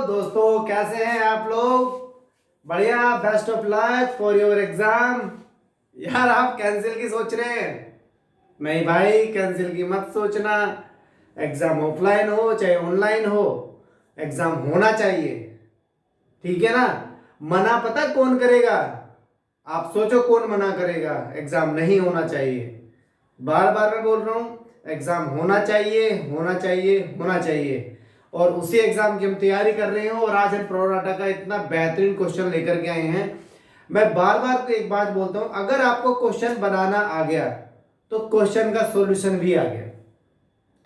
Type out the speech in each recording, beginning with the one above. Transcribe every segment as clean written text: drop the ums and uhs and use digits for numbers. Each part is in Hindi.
दोस्तों, कैसे हैं आप लोग? बढ़िया। Best of luck for your exam. यार आप कैंसिल की सोच रहे हैं? नहीं भाई, कैंसिल की मत सोचना। एग्जाम ऑफलाइन हो चाहे ऑनलाइन हो, एग्जाम होना चाहिए। ठीक है ना? मना पता कौन करेगा? आप सोचो कौन मना करेगा? एग्जाम नहीं होना चाहिए। बार बार मैं बोल रहा हूं, एग्जाम होना चाहिए, होना चाहिए, होना चाहिए। और उसी एग्जाम की हम तैयारी कर रहे हैं और आज हम प्रोराटा का इतना बेहतरीन क्वेश्चन लेकर के आए हैं। मैं बार बार एक बात बोलता हूं, अगर आपको क्वेश्चन बनाना आ गया तो क्वेश्चन का सॉल्यूशन भी आ गया।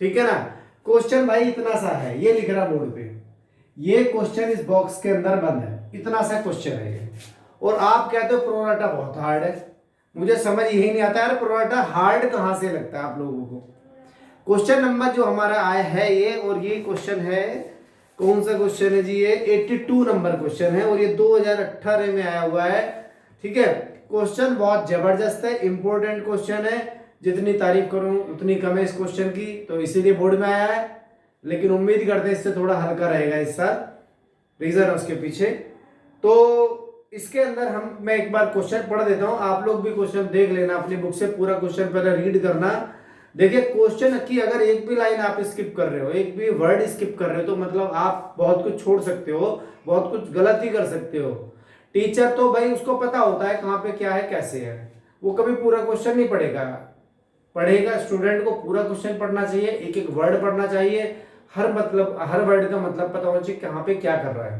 ठीक है ना? क्वेश्चन भाई इतना सा है, ये लिख रहा बोर्ड पे, ये क्वेश्चन इस बॉक्स के अंदर बंद है, इतना सा क्वेश्चन है ये। और आप कहते हो प्रोराटा बहुत हार्ड है। मुझे समझ यही नहीं आता यार, प्रोराटा हार्ड कहां से लगता है आप लोगों को? क्वेश्चन नंबर जो हमारा आया है ये, और ये क्वेश्चन है, कौन सा क्वेश्चन है जी? ये 82 नंबर क्वेश्चन है और ये 2018 में आया हुआ है। ठीक है? क्वेश्चन बहुत जबरदस्त है, इंपॉर्टेंट क्वेश्चन है। जितनी तारीफ करूं उतनी कम है इस क्वेश्चन की, तो इसीलिए बोर्ड में आया है। लेकिन उम्मीद करते हैं इससे थोड़ा हल्का रहेगा इस साल, रीजन है उसके पीछे। तो इसके अंदर मैं एक बार क्वेश्चन पढ़ देता हूं, आप लोग भी क्वेश्चन देख लेना अपनी बुक से, पूरा क्वेश्चन पहले रीड करना। देखिए क्वेश्चन की अगर एक भी लाइन आप स्किप कर रहे हो, एक भी वर्ड स्किप कर रहे हो, तो मतलब आप बहुत कुछ छोड़ सकते हो, बहुत कुछ गलत ही कर सकते हो। टीचर तो भाई उसको पता होता है कहाँ पे क्या है कैसे है, वो कभी पूरा क्वेश्चन नहीं पढ़ेगा। स्टूडेंट को पूरा क्वेश्चन पढ़ना चाहिए, एक एक वर्ड पढ़ना चाहिए, हर वर्ड का मतलब पता होना चाहिए कहाँ पे क्या कर रहा है।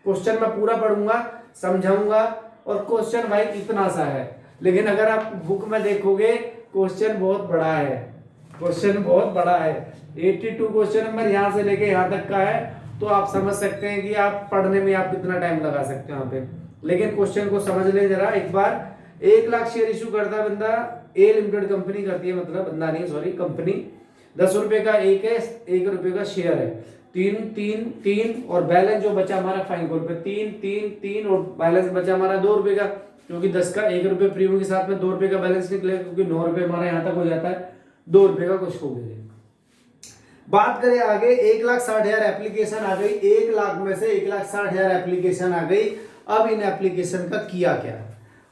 क्वेश्चन मैं पूरा पढ़ूंगा, समझाऊंगा, और क्वेश्चन भाई इतना सा है। लेकिन अगर आप बुक में देखोगे क्वेश्चन बहुत बड़ा है, क्वेश्चन बहुत बड़ा है। 82 क्वेश्चन नंबर यहाँ से लेके यहाँ तक का है, तो आप समझ सकते हैं कि आप पढ़ने में आप कितना टाइम लगा सकते हैं यहाँ पे। लेकिन क्वेश्चन को समझ ले जरा एक बार। 1 लाख शेयर इशू करता है बंदा, ए लिमिटेड कंपनी करती है, मतलब बंदा नहीं सॉरी कंपनी। 10 रुपए का एक है, 1 रुपए का शेयर है। 3 3 3 और बैलेंस जो बचा हमारा फाइन कॉल पे 3 3 3 और बैलेंस बचा हमारा 2 रुपए का, क्योंकि 10 का 1 रुपए प्रीमियम के साथ में 2 रुपए का बैलेंस निकलेगा, क्योंकि 9 रुपए हमारा यहाँ तक हो जाता है, 2 रुपए का कुछ हो गया। बात करें आगे, 1,60,000 एप्लीकेशन आ गई, 1 लाख में से 1,60,000 एप्लीकेशन आ गई। अब इन एप्लीकेशन का किया क्या?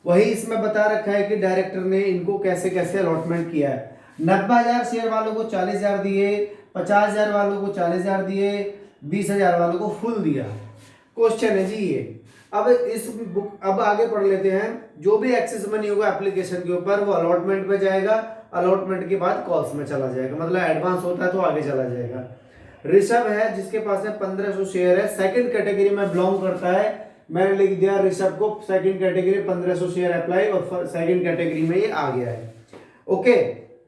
वही इसमें बता रखा है कि डायरेक्टर ने इनको कैसे कैसे अलॉटमेंट किया है। 90,000 शेयर वालों को 40,000 दिए, 50,000 वालों को 40,000 दिए, 20,000 वालों को फुल दिया। क्वेश्चन है जी ये। अब आगे पढ़ लेते हैं। जो भी एक्सेस मनी होगा एप्लीकेशन के ऊपर वो अलॉटमेंट पे जाएगा, अलॉटमेंट के बाद कॉल्स में चला जाएगा, मतलब एडवांस होता है तो आगे चला जाएगा। ऋषभ है जिसके पास में 1500 शेयर है, सेकंड कैटेगरी में बिलोंग करता है। मैंने लिख दिया ऋषभ को सेकंड कैटेगरी 1500 शेयर अप्लाई, और सेकंड कैटेगरी में ये आ गया है। ओके,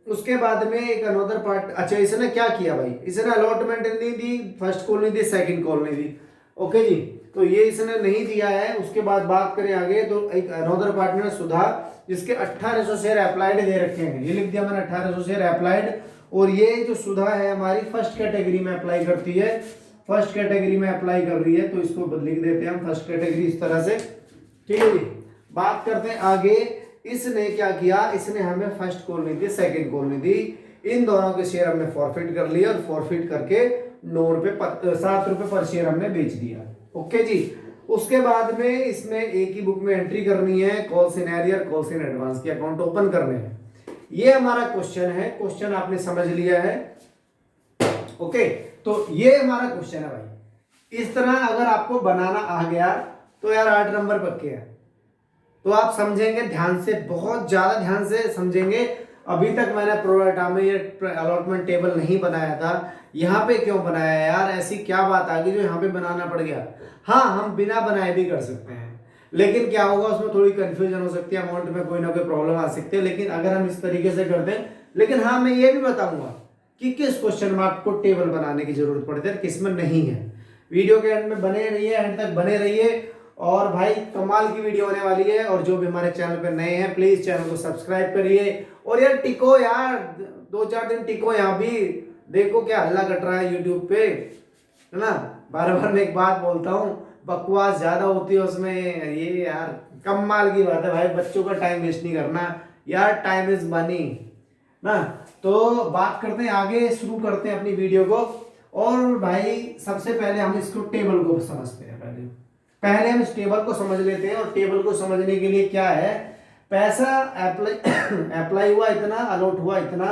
उसके बाद में एक अनोदर पार्ट। अच्छा, इसने क्या किया भाई? इसने अलॉटमेंट नहीं दी, फर्स्ट कॉल नहीं दी, सेकंड कॉल नहीं दी। ओके जी, तो ये इसने नहीं दिया है। उसके बाद बात करें आगे, तो एक अनोदर पार्टनर सुधा, जिसके 1800 शेयर अप्लाइड दे रखे हैं, ये लिख दिया मैंने 1800 शेयर अप्लाइड। और ये जो सुधा है हमारी फर्स्ट कैटेगरी में अप्लाई करती है, फर्स्ट कैटेगरी में अप्लाई कर रही है, तो इसको लिख देते हैं हम फर्स्ट कैटेगरी इस तरह से। ठीक है जी, बात करते हैं आगे। इसने क्या किया? इसने हमें फर्स्ट कॉल नहीं दी, सेकंड कॉल नहीं दी, इन दोनों के शेयर हमने फॉरफिट कर लिए, और फॉरफिट करके 7 रुपए पर शेयर हमने बेच दिया। ओके जी, उसके बाद में इसमें एक ही बुक में एंट्री करनी है, calls in arrear, calls in advance के अकाउंट ओपन करने हैं। ये हमारा क्वेश्चन है। क्वेश्चन आपने समझ लिया है? ओके, तो ये हमारा क्वेश्चन है भाई। इस तरह अगर आपको बनाना आ गया तो यार 8 नंबर पक्के हैं। तो आप समझेंगे ध्यान से, बहुत ज्यादा ध्यान से समझेंगे। अभी तक मैंने प्रोराटा में ये अलॉटमेंट टेबल नहीं बनाया था, यहाँ पे क्यों बनाया यार? ऐसी क्या बात आ गई जो यहाँ पे बनाना पड़ गया? हाँ, हम बिना बनाए भी कर सकते हैं, लेकिन क्या होगा उसमें थोड़ी कंफ्यूजन हो सकती है, अमाउंट में कोई ना कोई प्रॉब्लम आ सकती है। लेकिन अगर हम इस तरीके से करते हैं, लेकिन हाँ मैं ये भी बताऊंगा कि किस क्वेश्चन में आपको टेबल बनाने की जरूरत पड़ती है, किस में नहीं है। वीडियो के एंड में बने रहिए, एंड तक बने रहिए, और भाई कमाल की वीडियो होने वाली है। और जो भी हमारे चैनल पे नए हैं प्लीज चैनल को सब्सक्राइब करिए, और यार टिको यार, 2-4 दिन टिको यहाँ भी। देखो क्या हल्ला कट रहा है यूट्यूब पे, है ना? बार बार मैं एक बात बोलता हूँ, बकवास ज्यादा होती है उसमें। ये यार कमाल की बात है भाई, बच्चों का टाइम वेस्ट नहीं करना यार, टाइम इज मनी ना। तो बात करते हैं आगे, शुरू करते हैं अपनी वीडियो को। और भाई सबसे पहले हम इसको टेबल को समझते हैं। पहले हम इस टेबल को समझ लेते हैं, और टेबल को समझने के लिए क्या है, पैसा अप्लाई अप्लाई हुआ इतना, अलॉट हुआ इतना,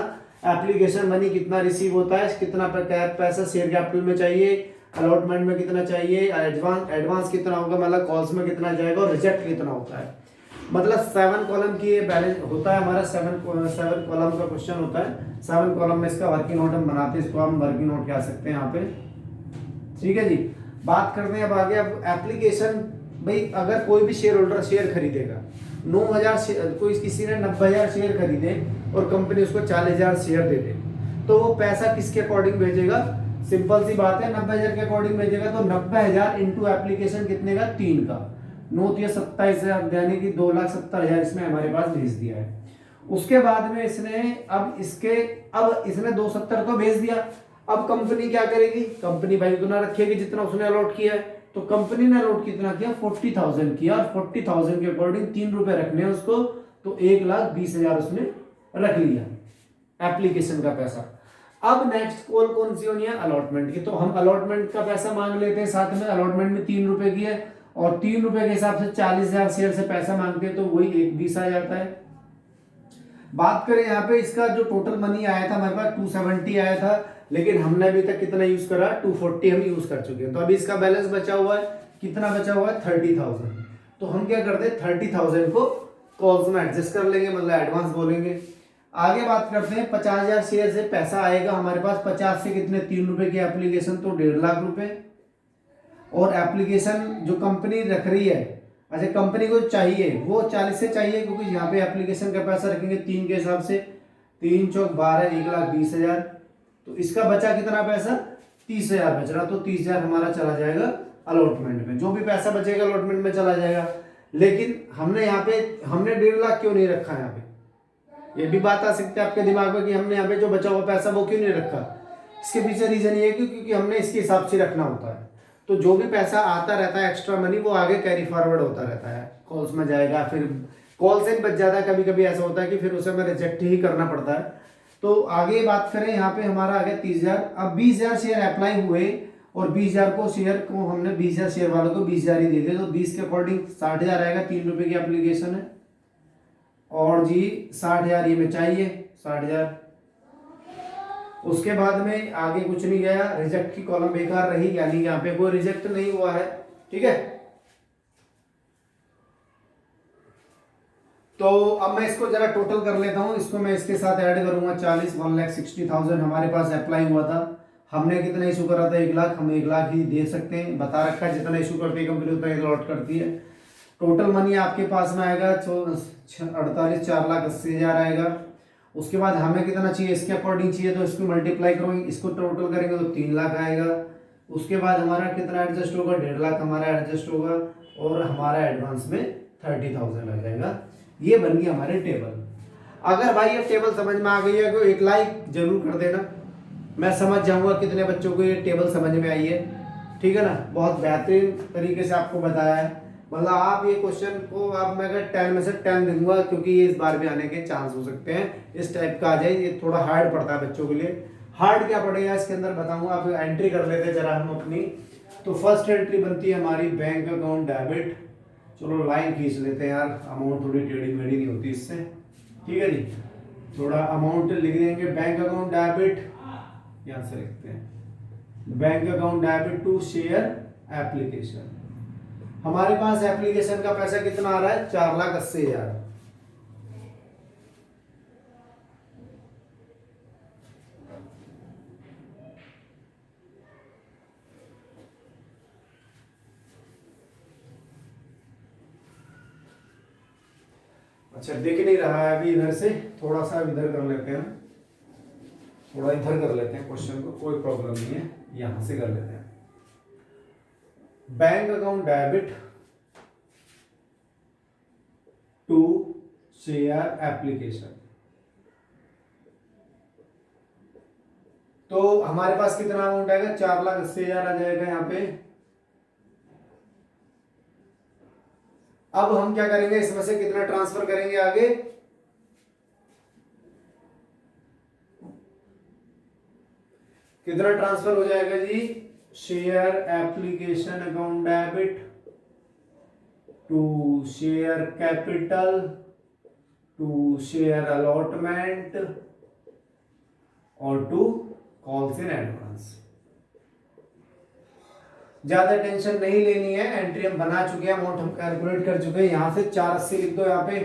एप्लीकेशन मनी कितना रिसीव होता है, कितना पैसा शेयर कैपिटल में चाहिए, अलॉटमेंट में कितना चाहिए, एडवांस कितना होगा, मतलब कॉल्स में कितना जाएगा, और रिजेक्ट कितना होता है। मतलब 7 कॉलम की ये बैलेंस होता है हमारा, 7 कॉलम का क्वेश्चन होता है। 7 कॉलम में इसका वर्किंग नोट हम बनाते हैं, इसको हम वर्किंग नोट कह सकते हैं यहाँ पे। ठीक है जी, बात करते हैं अब आगे। अब एप्लीकेशन, भाई अगर कोई भी शेयर होल्डर शेयर खरीदेगा, 9,000 कोई किसी ने 90,000 शेयर खरीदे और कंपनी उसको 40,000 शेयर दे दे, तो वो पैसा किसके अकॉर्डिंग भेजेगा? सिंपल सी बात है, 90,000 के अकॉर्डिंग भेजेगा। तो 90,000 इंटू एप्लीकेशन कितने का? 3 का, 9 या 27,000, यानी कि 2,70,000 इसमें हमारे पास भेज दिया है। उसके बाद में इसने अब इसने 270 तो भेज दिया। अब कंपनी क्या करेगी? कंपनी भाई उतना रखेगी जितना उसने अलॉट किया है। तो कंपनी ने अलॉट कितना किया? 40,000 किया, और 40,000 के अकॉर्डिंग 3 रुपए रखने हैं उसको, तो 1,20,000 उसने रख लिया एप्लीकेशन का पैसा। अब नेक्स्ट कॉल कौन सी होनी है? अलॉटमेंट की। तो हम अलॉटमेंट का पैसा मांग लेते हैं साथ में। अलॉटमेंट में 3 रुपए की है, और 3 रुपए के हिसाब से 40,000 शेयर से पैसा मांगते हैं, तो वही 1,20 आ जाता है। बात करें यहाँ पे, इसका जो टोटल मनी आया था हमारे पास 270 आया था, लेकिन हमने अभी तक कितना यूज करा? 240 हम यूज कर चुके हैं। तो अभी इसका बैलेंस बचा हुआ है, कितना बचा हुआ है? 30,000। तो हम क्या करते हैं, 30,000 को कॉल्स में एडजस्ट कर लेंगे, मतलब एडवांस बोलेंगे। आगे बात करते हैं, 50,000 शेयर से पैसा आएगा हमारे पास। 50 से कितने? 3 रुपए की एप्लीकेशन, तो 1.5 लाख रुपए। और एप्लीकेशन जो कंपनी रख रही है, अच्छा कंपनी को चाहिए वो 40 से चाहिए, क्योंकि यहाँ पे एप्लीकेशन का पैसा रखेंगे 3 के हिसाब से, 3 चौक 12, 1,20,000। तो इसका बचा कितना पैसा? 30,000 बच रहा। तो 30,000 हमारा चला जाएगा अलॉटमेंट में, जो भी पैसा बचेगा अलॉटमेंट में चला जाएगा। लेकिन हमने यहाँ पे 1.5 लाख क्यों नहीं रखा? यहाँ पे ये भी बात आ सकती है आपके दिमाग में कि हमने यहाँ पे जो बचा हुआ पैसा वो क्यों नहीं रखा। इसके पीछे रीजन ये है क्योंकि हमने इसके हिसाब से रखना होता है। तो जो भी पैसा आता रहता है एक्स्ट्रा मनी, वो आगे कैरी फॉरवर्ड होता रहता है, कॉल्स में जाएगा, फिर कॉल से बच जाता है। कभी कभी ऐसा होता है कि फिर उसे हमें रिजेक्ट ही करना पड़ता है। तो आगे बात करें, यहाँ पे हमारा आ गया 30,000। अब 20,000 शेयर अप्लाई हुए, और 20,000 को शेयर को हमने 20,000 शेयर वालों को 20,000 ही दे दिए, तो 20 के अकॉर्डिंग 60,000 आएगा। 3 रुपए की एप्लीकेशन है, और जी 60,000 ये में चाहिए, 60,000। उसके बाद में आगे कुछ नहीं गया, रिजेक्ट की कॉलम बेकार रही, यानी यहाँ पे कोई रिजेक्ट नहीं हुआ है। ठीक है, तो अब मैं इसको जरा टोटल कर लेता हूं। इसको मैं इसके साथ ऐड करूंगा 40, 1,60,000 हमारे पास अप्लाई हुआ था। हमने कितना इशू करा था? 1 लाख। हम 1 लाख ही दे सकते हैं, बता रखा है जितना इशू करती है कंपनी उतना अलॉट करती है। टोटल मनी आपके पास में आएगा 48, 4,80,000 आएगा। उसके बाद हमें कितना चाहिए? इसके अकॉर्डिंग चाहिए, तो इसको मल्टीप्लाई करोगे, इसको टोटल करेंगे तो 3 लाख आएगा। उसके बाद हमारा कितना एडजस्ट होगा? 1.5 लाख हमारा एडजस्ट होगा, और हमारा एडवांस में 30,000 आ जाएगा। ये बन गई हमारे टेबल। अगर भाई ये टेबल समझ में आ गई है तो 1 लाइक जरूर कर देना, मैं समझ जाऊंगा कितने बच्चों को ये टेबल समझ में आई है। ठीक है ना, बहुत बेहतरीन तरीके से आपको बताया है। मतलब आप ये क्वेश्चन को आप, मैं अगर 10 में से 10 दूंगा, क्योंकि ये इस बार भी आने के चांस हो सकते हैं, इस टाइप का आ जाए। ये थोड़ा हार्ड पड़ता है बच्चों के लिए। हार्ड क्या पड़ेगा इसके अंदर बताऊंगा। आप एंट्री कर लेते हैं जरा हम अपनी। तो फर्स्ट एंट्री बनती है हमारी बैंक अकाउंट डेबिट। चलो लाइन खींच लेते हैं यार, अमाउंट थोड़ी टेढ़ी मेढ़ी नहीं होती इससे। ठीक है जी, थोड़ा अमाउंट लिख देंगे। बैंक अकाउंट डेबिट, यहां से लिखते हैं bank account debit to share application. हमारे पास एप्लीकेशन का पैसा कितना आ रहा है? 4,80,000। अच्छा दिख नहीं रहा है अभी इधर से, थोड़ा सा इधर कर लेते हैं, थोड़ा इधर कर लेते हैं क्वेश्चन को, कोई प्रॉब्लम नहीं है, यहां से कर लेते हैं। Bank account debit to share application. तो हमारे पास कितना अमाउंट आएगा? 4,80,000 आ जाएगा यहाँ पे। अब हम क्या करेंगे, इसमें से कितना ट्रांसफर करेंगे आगे? कितना ट्रांसफर हो जाएगा जी? Share application account debit to share capital to share allotment और टू कॉल्स इन एडवांस। ज्यादा टेंशन नहीं लेनी है, एंट्री हम बना चुके हैं, अमाउंट हम कैलकुलेट कर चुके हैं। यहां से 480 लिख दो यहाँ पे,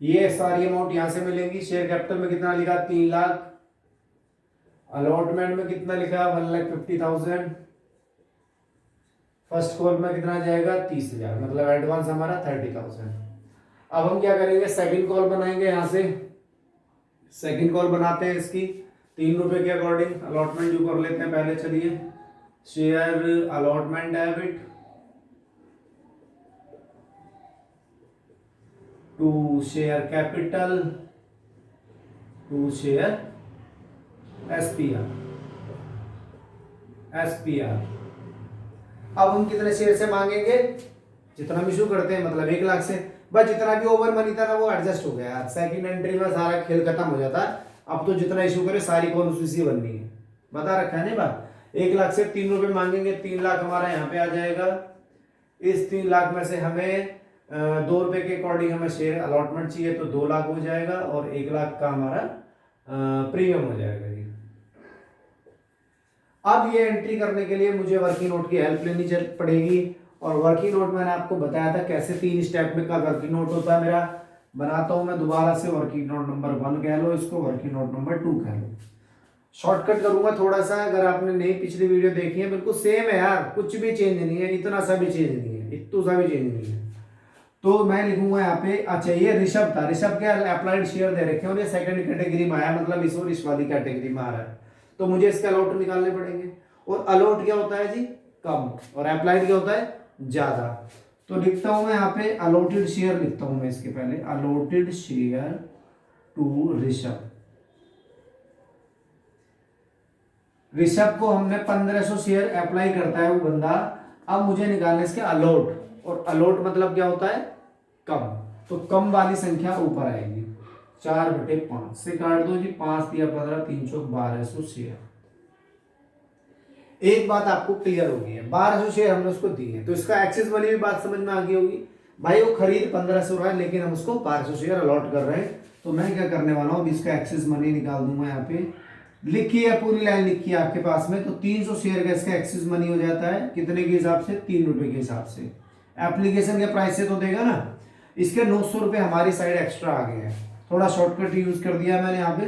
ये सारी अमाउंट यहां से मिलेंगी। शेयर कैपिटल में कितना लिखा? 3 लाख। अलॉटमेंट में कितना लिखा? 1,50,000। फर्स्ट कॉल में कितना जाएगा? 30,000, मतलब एडवांस हमारा 30,000। अब हम क्या करेंगे? सेकंड कॉल बनाएंगे। यहां से सेकंड कॉल बनाते हैं इसकी 3 रुपए के अकॉर्डिंग। अलॉटमेंट ड्यू कर लेते हैं पहले। चलिए, share allotment debit to share capital to share SPR. अब हम कितने शेयर से मांगेंगे? जितना हम इशू करते हैं, मतलब 1 लाख से। बस जितना भी ओवर मनी था ना वो एडजस्ट हो गया यार। सेकंड एंट्री में सारा खेल खत्म हो जाता है। अब तो जितना इशू करे सारी कॉल उसी से बननी है। बता रखा है ना बात। 1 लाख से 3 रुपए मांगेंगे, 3 लाख हमारा यहाँ पे आ जाएगा। इस 3 लाख में से हमें 2 रुपए के अकॉर्डिंग हमें शेयर अलॉटमेंट चाहिए, तो 2 लाख हो जाएगा और 1 लाख का हमारा प्रीमियम हो जाएगा ये। अब ये एंट्री करने के लिए मुझे वर्किंग नोट की हेल्प लेनी पड़ेगी। और वर्किंग नोट मैंने आपको बताया था कैसे 3 स्टेप में का वर्किंग नोट होता है मेरा। बनाता हूं मैं दोबारा से। वर्किंग नोट नंबर 1 कह लो इसको, वर्किंग नोट नंबर 2 कह लो। शॉर्टकट करूंगा थोड़ा सा। अगर आपने नहीं पिछली वीडियो देखी है, बिल्कुल सेम है यार, कुछ भी चेंज नहीं है, इतना सा भी चेंज नहीं है, इतना सा भी चेंज नहीं है। तो मैं लिखूंगा यहाँ पे, अच्छा ये ऋषभ था, ऋषभ के अप्लाइड शेयर दे रखे हैं और ये सेकंड कैटेगरी में आया, मतलब इस और इस वाली कैटेगरी में आ रहा है। तो मुझे इसके अलॉट निकालने पड़ेंगे। और अलॉट क्या होता है जी? कम। और अप्लाइड क्या होता है? ज्यादा। तो लिखता हूं मैं यहाँ पे अलॉटेड शेयर लिखता हूं मैं इसके पहले, allotted share to Rishabh. Rishabh को हमने 1500 शेयर अप्लाई करता है वो बंदा। अब मुझे निकालना इसके अलॉट। और अलॉट मतलब क्या होता है? कम। तो कम वाली संख्या ऊपर आएगी। 4/5 से काट दो जी। 5 या 15, 3 चौक 1200 शेयर। एक बात आपको क्लियर होगी है, 1200 शेयर हमने उसको दी है, तो इसका एक्सेस वाली भी बात समझ में आ गई होगी। भाई वो खरीद 1500 रहा है, लेकिन हम उसको 1200 शेयर अलॉट कर रहे हैं। तो मैं क्या करने वाला हूँ, इसका एक्सेस मनी निकाल दूंगा। यहाँ पे लिखी है, पूरी लाइन लिखी है आपके पास में। तो 300 शेयर का इसका एक्सेस मनी हो जाता है कितने के हिसाब से? 3 रुपए के हिसाब से। एप्लीकेशन के प्राइस से तो देगा ना। इसके 900 रुपए हमारी साइड एक्स्ट्रा आ गए हैं। थोड़ा शॉर्टकट यूज कर दिया मैंने यहाँ पे,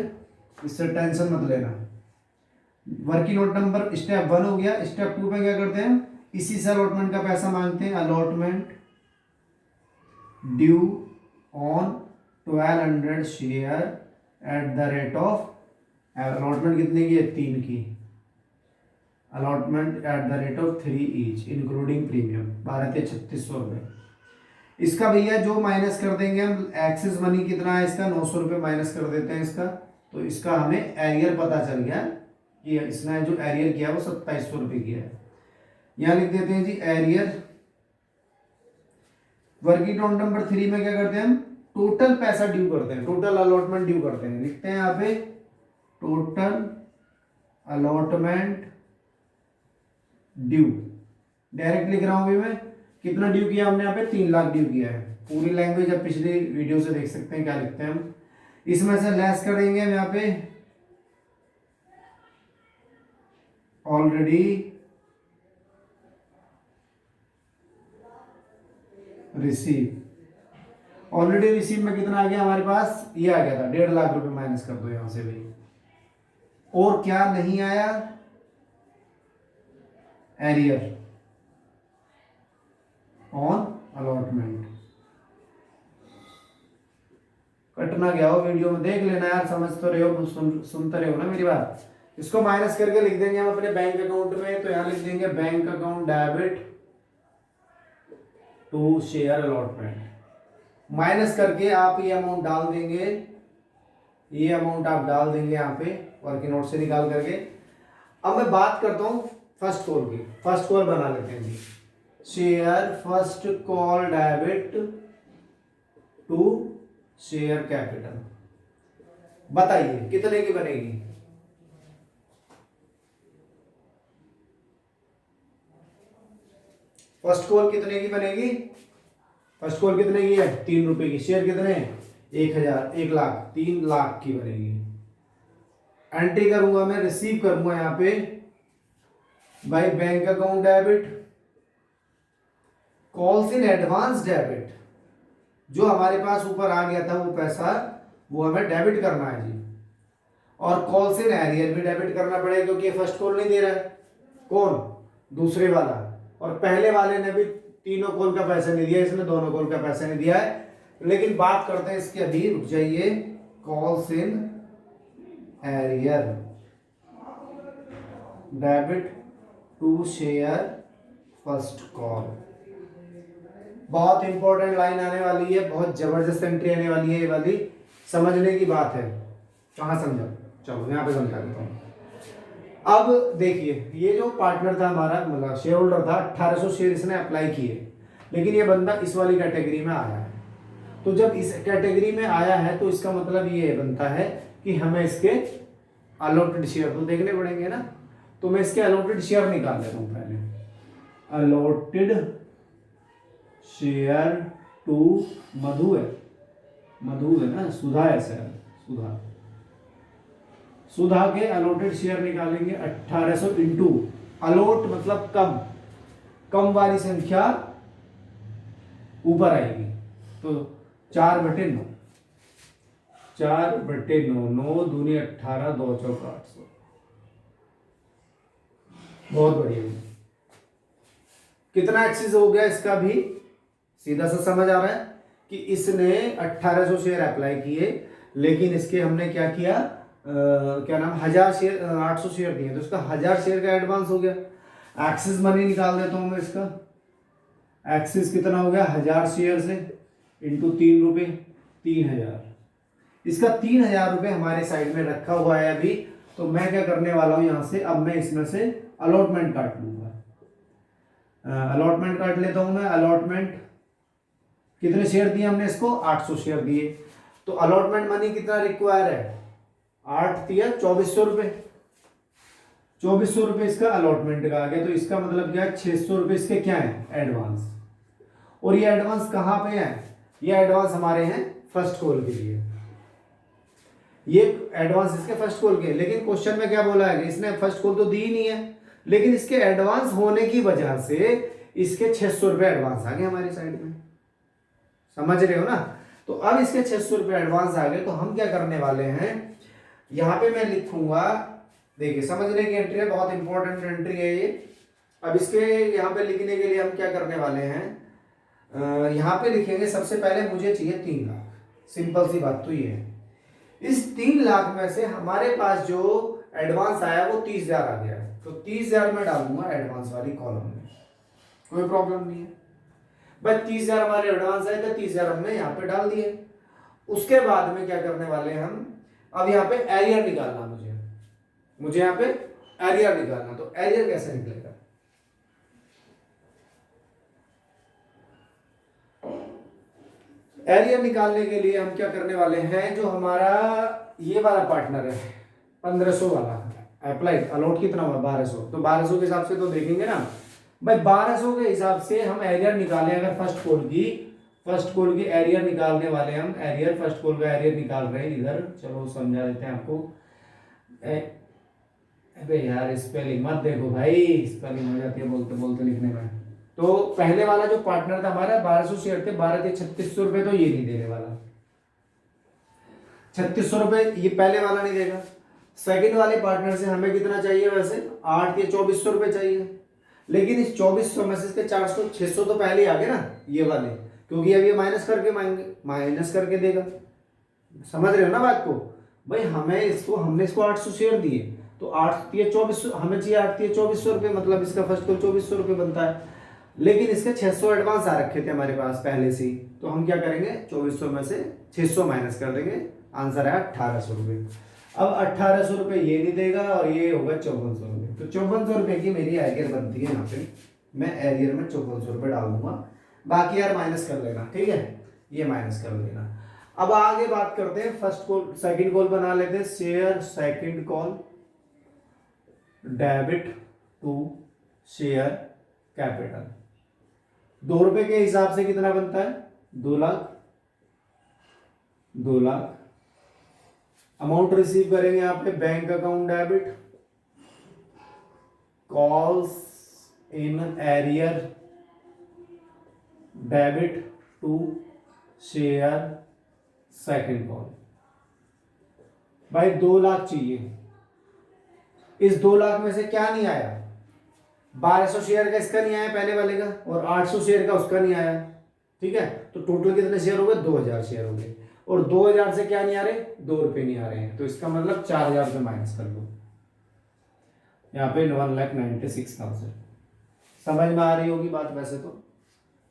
इससे टेंशन मत लेना। वर्किंग नोट नंबर स्टेप 1 हो गया। स्टेप 2 पे क्या करते हैं? इसी से अलॉटमेंट का पैसा मांगते हैं। Allotment due on 1200 share at the rate of, allotment कितने की है? 3 की। Allotment at the rate of 3 each including premium, 12,3600 रुपए। इसका भैया जो माइनस कर देंगे हम, एक्सेस मनी कितना है इसका? 900 रुपए माइनस कर देते हैं इसका। तो इसका हमें एरियर पता चल गया कि इसने जो एरियर किया वो 2700 रुपए किया है। यहां लिख देते हैं जी एरियर। वर्किंग नोट नंबर 3 में क्या करते हैं हम? टोटल पैसा ड्यू करते हैं, टोटल अलॉटमेंट ड्यू करते हैं। लिखते हैं यहाँ पे टोटल अलॉटमेंट ड्यू। डायरेक्ट लिख रहा हूं मैं। कितना ड्यू किया हमने? यहाँ पे 3 लाख ड्यू किया है। पूरी लैंग्वेज आप पिछली वीडियो से देख सकते हैं क्या लिखते हैं हम। इसमें से लेस करेंगे हम यहाँ पे ऑलरेडी रिसीव। ऑलरेडी रिसीव में कितना आ गया हमारे पास? ये आ गया था 1.5 लाख रुपए। माइनस कर दो यहां से भी। और क्या नहीं आया? Arrear on allotment. कटना गया हो वीडियो में, देख लेना यार, समझ तो रहे हो, सुनते रहे हो ना मेरी बात। इसको माइनस करके लिख देंगे हम अपने बैंक अकाउंट में। तो यहां लिख देंगे bank account debit to share allotment. Minus करके आप ये अमाउंट डाल देंगे, ये अमाउंट आप डाल देंगे यहाँ पे वर्किंग नोट से निकाल करके। अब मैं बात करता हूं फर्स्ट कॉल की। फर्स्ट कॉल बना लेते हैं जी। Share first call debit to share capital. बताइए कितने की बनेगी? फर्स्ट कॉल कितने की बनेगी? फर्स्ट कॉल कितने की है? 3 रुपए की। शेयर कितने? 1000, 1 लाख, 3 लाख की बनेगी। एंट्री करूंगा मैं, रिसीव करूंगा यहाँ पे by bank account debit, calls in advance debit. जो हमारे पास ऊपर आ गया था वो पैसा, वो हमें डेबिट करना है जी। और कॉल्स इन एरियर भी डेबिट करना पड़ेगा, क्योंकि फर्स्ट कॉल नहीं दे रहा है। कौन? दूसरे वाला। और पहले वाले ने भी तीनों कॉल का पैसा नहीं दिया, इसने दोनों कॉल का पैसा नहीं दिया है। लेकिन बात करते हैं इसकी, अभी रुक जाइए। Calls in arrear debit to share first call. बहुत इंपॉर्टेंट लाइन आने वाली है, बहुत जबरदस्त एंट्री आने वाली है, ये वाली समझने की बात है। कहाँ समझा? चलो यहाँ पे समझा देता हूँ। अब देखिए, ये जो पार्टनर था हमारा, मतलब शेयर होल्डर था, 1800 शेयर इसने अप्लाई किए, लेकिन ये बंदा इस वाली कैटेगरी में आया है। तो जब इस कैटेगरी में आया है तो इसका मतलब ये बनता है कि हमें इसके अलॉटेड शेयर तो देखने पड़ेंगे ना। तो मैं इसके अलॉटेड शेयर निकाल लेता हूँ पहले। अलॉटेड शेयर टू मधु है, मधु है ना, सुधा है सर, सुधा। सुधा के अलॉटेड शेयर निकालेंगे 1800 इंटू अलॉट मतलब कम, कम वाली संख्या ऊपर आएगी। तो 4/9, 4/9, 9 दूनी 18, 2 चौक 800। बहुत बढ़िया। कितना एक्सेस हो गया इसका भी सीधा सा समझ आ रहा है कि इसने 1800 शेयर अप्लाई किए, लेकिन इसके हमने क्या किया, क्या नाम, 1000 शेयर, 800 शेयर दिए, तो इसका 1000 शेयर का एडवांस हो गया। एक्सेस मनी निकाल देता हूं मैं इसका। एक्सेस कितना हो गया? 1000 शेयर से इंटू 3 रुपए, 3000। इसका 3000 रुपये हमारे साइड में रखा हुआ है अभी। तो मैं क्या करने वाला हूं यहां से, अब मैं इसमें से अलॉटमेंट काट लूंगा। अलॉटमेंट काट लेता हूं मैं। अलॉटमेंट कितने शेयर दिए हमने इसको? 800 शेयर दिए। तो अलॉटमेंट मनी कितना रिक्वायर है? 8 दिया 2400 रुपये। 2400 रुपये इसका अलॉटमेंट का आ गया। तो इसका मतलब क्या है? 600 रुपये इसके क्या है? एडवांस। और ये एडवांस कहाँ पे है? ये एडवांस हमारे हैं फर्स्ट कॉल के लिए। ये एडवांस इसके फर्स्ट कॉल के, लेकिन क्वेश्चन में क्या बोला है कि इसने फर्स्ट कॉल तो दी ही नहीं है, लेकिन इसके एडवांस होने की वजह से इसके 600 रुपये एडवांस आ गए हमारी साइड में। समझ रहे हो ना? तो अब इसके 600 रुपये एडवांस आ गए, तो हम क्या करने वाले हैं, यहां पे मैं लिखूंगा, देखिए समझने की एंट्री है, बहुत इंपॉर्टेंट एंट्री है ये। अब इसके यहाँ पे लिखने के लिए हम क्या करने वाले हैं, यहाँ पे लिखेंगे सबसे पहले मुझे चाहिए 3 लाख। सिंपल सी बात तो ये है। इस 3 लाख में से हमारे पास जो एडवांस आया वो 30,000 आ गया है, तो 30,000 में डालूंगा एडवांस वाली कॉलम में, कोई प्रॉब्लम नहीं है भाई। 30,000 हमारे एडवांस आए थे, 30,000 हमने यहाँ पे डाल दिए। उसके बाद में क्या करने वाले हैं हम, अब यहाँ पे एरियर निकालना मुझे यहाँ पे एरियर निकालना। तो एरियर कैसे निकलेगा? एरियर निकालने के लिए हम क्या करने वाले हैं, जो हमारा ये वाला पार्टनर है 1500 वाला अप्लाइड, अलॉट कितना हुआ? 1200। तो 1200 के हिसाब से तो देखेंगे ना भाई, 1200 के हिसाब से हम एरियर निकालें। अगर फर्स्ट कॉल की एरियर निकालने वाले हम, एरियर फर्स्ट कॉल का एरियर निकाल रहे हैं इधर। चलो समझा देते हैं आपको। अबे यार स्पेलिंग मत देखो भाई, स्पेलिंग हो जाती है बोलते बोलते लिखने में। तो पहले वाला जो पार्टनर था हमारा 1200 शेयर थे, 12 थे 3600 रुपए, तो ये नहीं देने वाला। 3600 रुपए ये पहले वाला नहीं देगा। सेकंड वाले पार्टनर से हमें कितना चाहिए वैसे? 8 या 2400 रुपए चाहिए, लेकिन इस 2400 में से इसके 400 600 तो पहले ही आ गए ना ये वाले, क्योंकि अब ये माइनस करके देगा। समझ रहे हो ना बात को भाई? हमने इसको 800 शेयर दिए, तो 8 या 2400 हमें चाहिए, 8 या 2400 रुपये, मतलब इसका फर्स्ट कॉल 2400 रुपये बनता है। लेकिन इसके 600 एडवांस आ रखे थे हमारे पास पहले से ही, तो हम क्या करेंगे, 2400 में से 600 माइनस कर देंगे, आंसर है 1800 रुपये। अब 1800 रुपये ये नहीं देगा और ये होगा 5400 रुपये। तो 5400 रुपये की मेरी एरियर बनती है यहाँ पे। मैं एरियर में 5400 रुपये डाल दूंगा, बाकी यार माइनस कर लेना, ठीक है, ये माइनस कर लेना। अब आगे बात करते हैं फर्स्ट कॉल, सेकंड कॉल बना लेते हैं। Share second call debit to share capital. ₹2 के हिसाब से कितना बनता है? 2 लाख। 2 लाख। अमाउंट रिसीव करेंगे यहाँ पे bank account debit, calls in arrear debit to share second call. भाई 2 लाख चाहिए। इस 2 लाख में से क्या नहीं आया? 1200 शेयर का इसका नहीं आया पहले वाले का, और 800 शेयर का उसका नहीं आया। ठीक है, तो टोटल कितने शेयर हो गए? 2000 शेयर हो गए। और 2000 से क्या नहीं आ रहे? ₹2 नहीं आ रहे हैं। तो इसका मतलब 4000 से माइनस कर दो। यहाँ पे 1,96,000। समझ में आ रही होगी बात? वैसे तो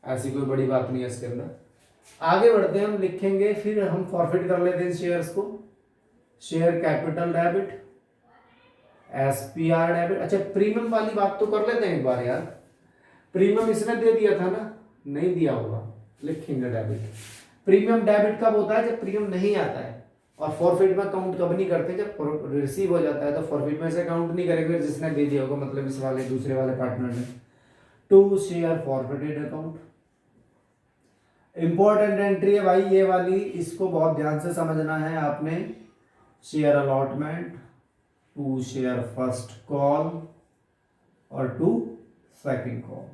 ऐसी कोई बड़ी बात नहीं है इसके अंदर। आगे बढ़ते हैं, हम लिखेंगे, फिर हम फॉरफिट कर लेते हैं शेयर्स को। Share capital debit, SPR debit. अच्छा, प्रीमियम वाली बात तो कर लेते हैं एक बार यार। प्रीमियम इसने दे दिया था ना? नहीं दिया होगा, लिखेंगे डेबिट। प्रीमियम डेबिट कब होता है? जब प्रीमियम नहीं आता है। और फॉरफिट में काउंट कब नहीं करते? जब रिसीव हो जाता है। तो फॉरफिट में से काउंट नहीं करेंगे जिसने दे दिया होगा, मतलब इस वाले दूसरे वाले पार्टनर ने। To share forfeited account. Important entry है भाई ये वाली, इसको बहुत ध्यान से समझना है आपने। Share allotment, to share first call और टू सेकंड कॉल।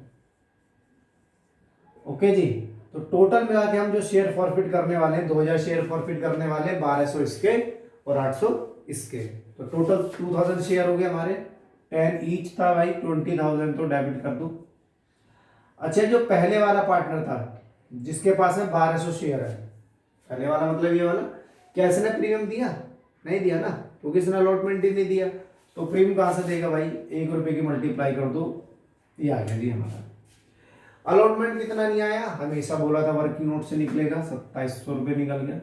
ओके जी। तो टोटल मिला के हम जो शेयर फॉरफिट करने वाले हैं, 2000 शेयर फॉरफिट करने वाले हैं, 1200 इसके और 800 इसके। तो टोटल 2000 शेयर हो गए हमारे। 10 ईच था भाई, 20,000 तो डेबिट कर दो। अच्छा, जो पहले वाला पार्टनर था जिसके पास में 1200 शेयर है, पहले वाला मतलब ये वाला, क्या इसने प्रीमियम दिया? नहीं दिया ना, क्योंकि इसने अलॉटमेंट ही नहीं दिया। तो प्रीमियम कहां से देगा भाई? ₹1 की मल्टीप्लाई कर दो, ये आ गया जी हमारा। अलॉटमेंट कितना नहीं आया? हमेशा बोला था वर्किंग नोट से निकलेगा, ₹2700 निकल गया।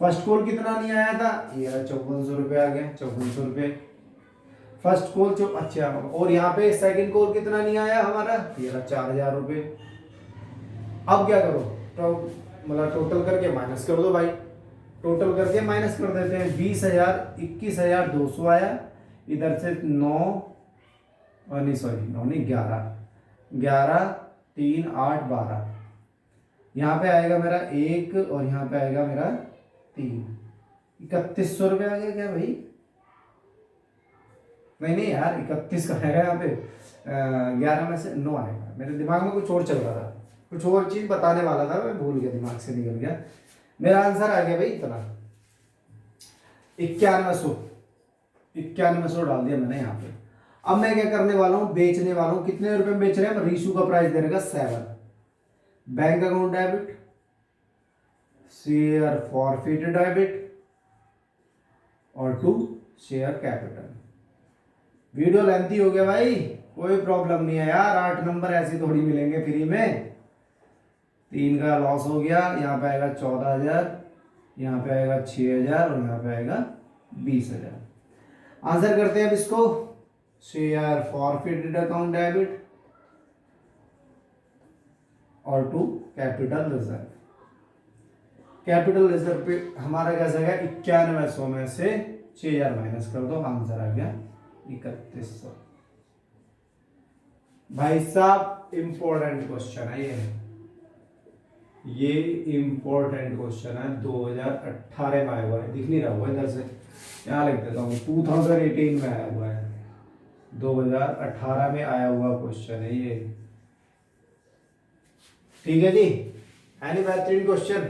फर्स्ट कॉल कितना नहीं आया था? ये ₹5400 आ गया, ₹5400 फर्स्ट कॉल। अच्छा, और यहाँ पे सेकंड कॉल कितना नहीं आया हमारा? ये रहा ₹4000। अब क्या करो? तो मतलब टोटल करके माइनस कर दो भाई। टोटल करके माइनस कर देते हैं। 20,000, 21,200 आया। इधर से 9 नहीं, सॉरी 9 नहीं, 11, 11, 3, 8, 12। यहाँ पे आएगा मेरा 1 और यहाँ पे आएगा मेरा 3। ₹3100 आ गया क्या भाई? नहीं यार, 31 का आएगा यहाँ पे। 11 में से 9 आएगा। मेरे दिमाग में कुछ और चल रहा था, कुछ और चीज बताने वाला था, मैं भूल गया, दिमाग से निकल गया। मेरा आंसर आ गया भाई इतना, 9100। 9100 डाल दिया मैंने यहाँ पे। अब मैं क्या करने वाला हूँ? बेचने वाला हूँ। कितने रुपए में बेच रहे हैं? रीशू का प्राइस देने का 7। Bank account debit, share forfeit debit और to share capital. Video lengthy हो गया भाई, कोई प्रॉब्लम नहीं है यार। 8 नंबर ऐसे थोड़ी मिलेंगे फ्री में। 3 का लॉस हो गया। यहाँ पे आएगा 14,000, यहाँ पे आएगा 6,000 और यहाँ पे आएगा 20,000। आंसर करते हैं अब इसको। शेयर फॉरफिटेड अकाउंट डेबिट और to capital reserve. Capital reserve पे हमारा कैसा गया? 9100 में से 6,000 माइनस कर दो, आंसर आ गया 3100। भाई साहब इंपॉर्टेंट क्वेश्चन है ये इंपॉर्टेंट क्वेश्चन है। 2018 में आया हुआ है, दिख नहीं रहा हुआ इधर से, यहाँ लिख देता हूँ। 2018 में आया हुआ है, 2018 में आया हुआ क्वेश्चन है ये। ठीक है जी, एनी बेहतरीन question.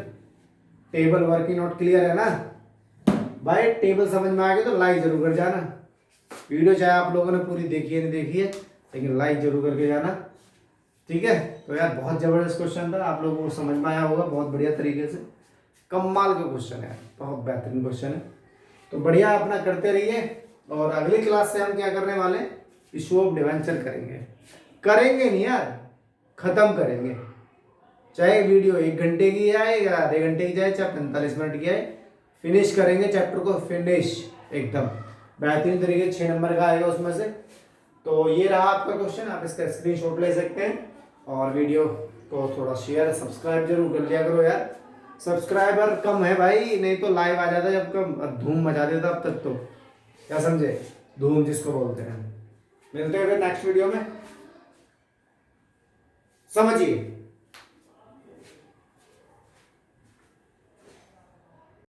Table working note clear है ना भाई? टेबल समझ में आ गया तो लाइक जरूर कर जाना। वीडियो चाहे आप लोगों ने पूरी देखी है नहीं देखी है, लेकिन लाइक जरूर करके जाना। ठीक है, तो यार बहुत जबरदस्त क्वेश्चन था, आप लोगों को समझ में आया होगा बहुत बढ़िया तरीके से। कमाल का क्वेश्चन है, बहुत बेहतरीन क्वेश्चन है। तो बढ़िया अपना करते रहिए। और अगली क्लास से हम क्या करने वाले हैं? इशू ऑफ डिवेंचर करेंगे नहीं यार, खत्म करेंगे। चाहे वीडियो 1 घंटे की आए या आधे घंटे की जाए, चाहे 45 मिनट की आए, फिनिश करेंगे चैप्टर को, फिनिश एकदम बेहतरीन तरीके। 6 नंबर का आएगा उसमें से। तो ये रहा आपका क्वेश्चन, आप इसका स्क्रीनशॉट ले सकते हैं। और वीडियो को थोड़ा शेयर सब्सक्राइब जरूर कर लिया करो यार। सब्सक्राइबर कम है भाई, नहीं तो लाइव आ जाता जब कम, धूम मचा देता अब तक तो। क्या समझे? धूम जिसको बोलते हैं। मिलते हैं फिर नेक्स्ट वीडियो में। समझिए।